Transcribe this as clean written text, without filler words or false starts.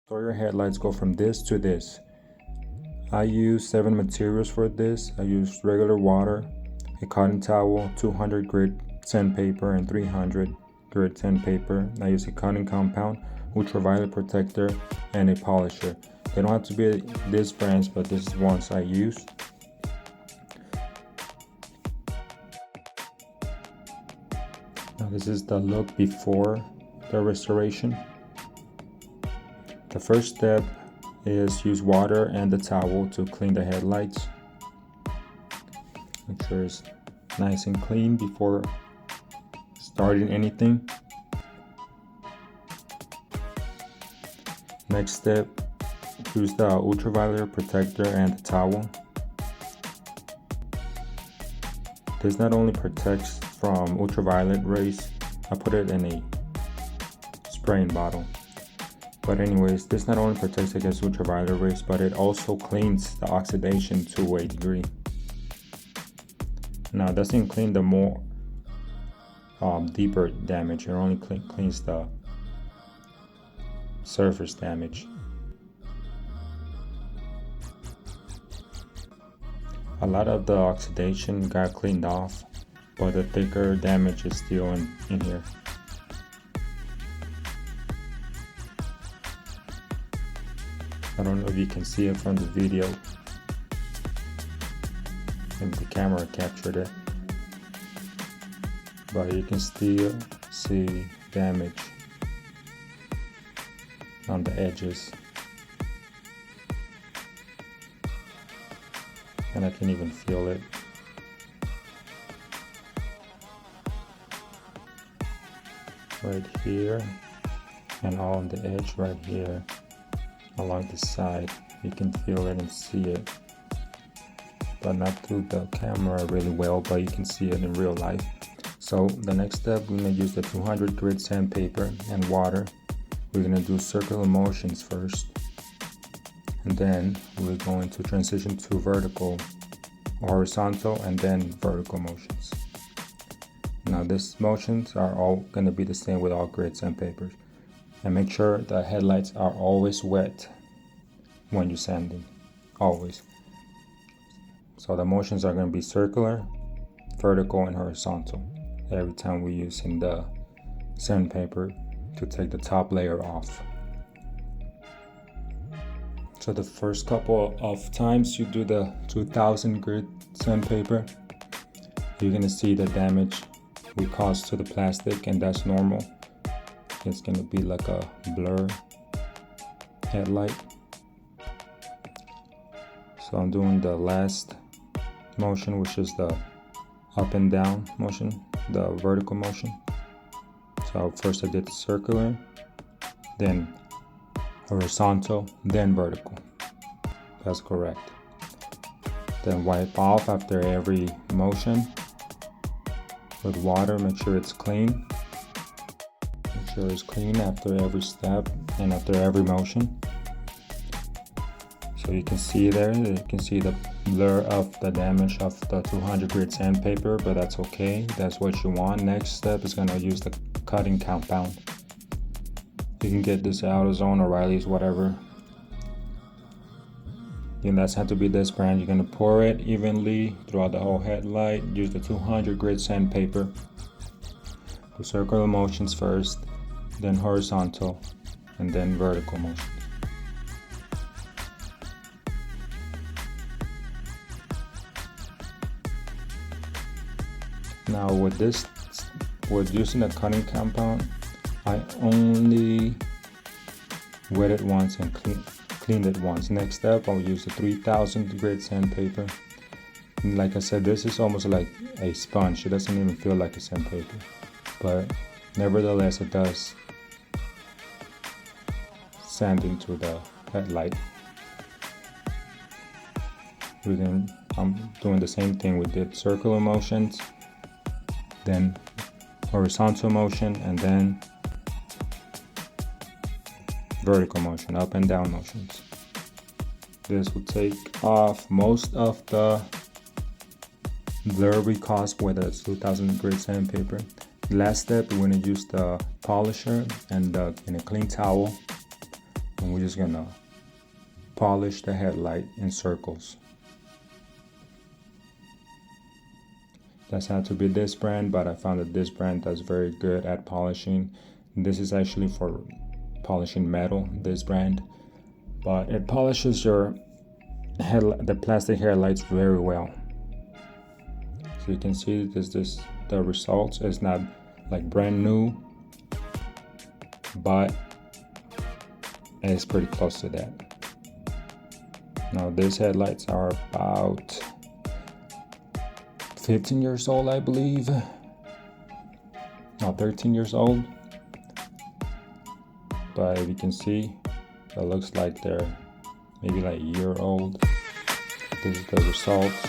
Store your headlights go from this to this. I use 7 materials for this. I use regular water, a cotton towel, 200 grit sandpaper, and 300 grit sandpaper. I use a cotton compound, ultraviolet protector, and a polisher. They don't have to be this brands, but this is ones I use. Now this is the look before the restoration. The first step is use water and the towel to clean the headlights. Make sure it's nice and clean before starting anything. Next step, use the ultraviolet protector and the towel. This not only protects from ultraviolet rays, I put it in a spraying bottle. But anyways, this not only protects against ultraviolet rays, but it also cleans the oxidation to a degree. Now, it doesn't clean the more deeper damage. It only cleans the surface damage. A lot of the oxidation got cleaned off, but the thicker damage is still in here. I don't know if you can see it from the video. I think the camera captured it. But you can still see damage on the edges. And I can even feel it. Right here, and on the edge right here. Along the side, you can feel it and see it, but not through the camera really well, but you can see it in real life. So the next step, we're going to use the 200 grit sandpaper and water. We're going to do circular motions first, and then we're going to transition to vertical, horizontal, and then vertical motions. Now these motions are all going to be the same with all grit sandpapers. And make sure the headlights are always wet when you're sanding, always. So the motions are going to be circular, vertical, and horizontal every time we're using the sandpaper to take the top layer off. So the first couple of times you do the 2000 grit sandpaper, you're going to see the damage we caused to the plastic, and that's normal. It's going to be like a blur headlight. So I'm doing the last motion, which is the up and down motion, the vertical motion. So first I did the circular, then horizontal, then vertical. That's correct. Then wipe off after every motion with water. Make sure it's clean. Make sure it's clean after every step and after every motion. So you can see there, you can see the blur of the damage of the 200 grit sandpaper, but that's okay. That's what you want. Next step is going to use the cutting compound. You can get this AutoZone, O'Reilly's, whatever. And that's have to be this brand. You're going to pour it evenly throughout the whole headlight. Use the 200 grit sandpaper. Do circular motions first, then horizontal, and then vertical motions. Now with using the cutting compound, I only wet it once and cleaned it once. Next step, I'll use the 3000 grit sandpaper. And like I said, this is almost like a sponge. It doesn't even feel like a sandpaper, but nevertheless it does sand into the headlight. I'm doing the same thing. We did circular motions, then horizontal motion, and then vertical motion, up and down motions. This will take off most of the blur we caused with a 2000 grit sandpaper. Last step, we're going to use the polisher and in a clean towel. and we're just gonna polish the headlight in circles. Doesn't have to be this brand, but I found that this brand does very good at polishing. This is actually for polishing metal, this brand, but it polishes the plastic headlights very well. So you can see the results. It's not like brand new, but it's pretty close to that. Now these headlights are about 15 years old, I believe. No, 13 years old. But if you can see, it looks like they're maybe like a year old. This is the results.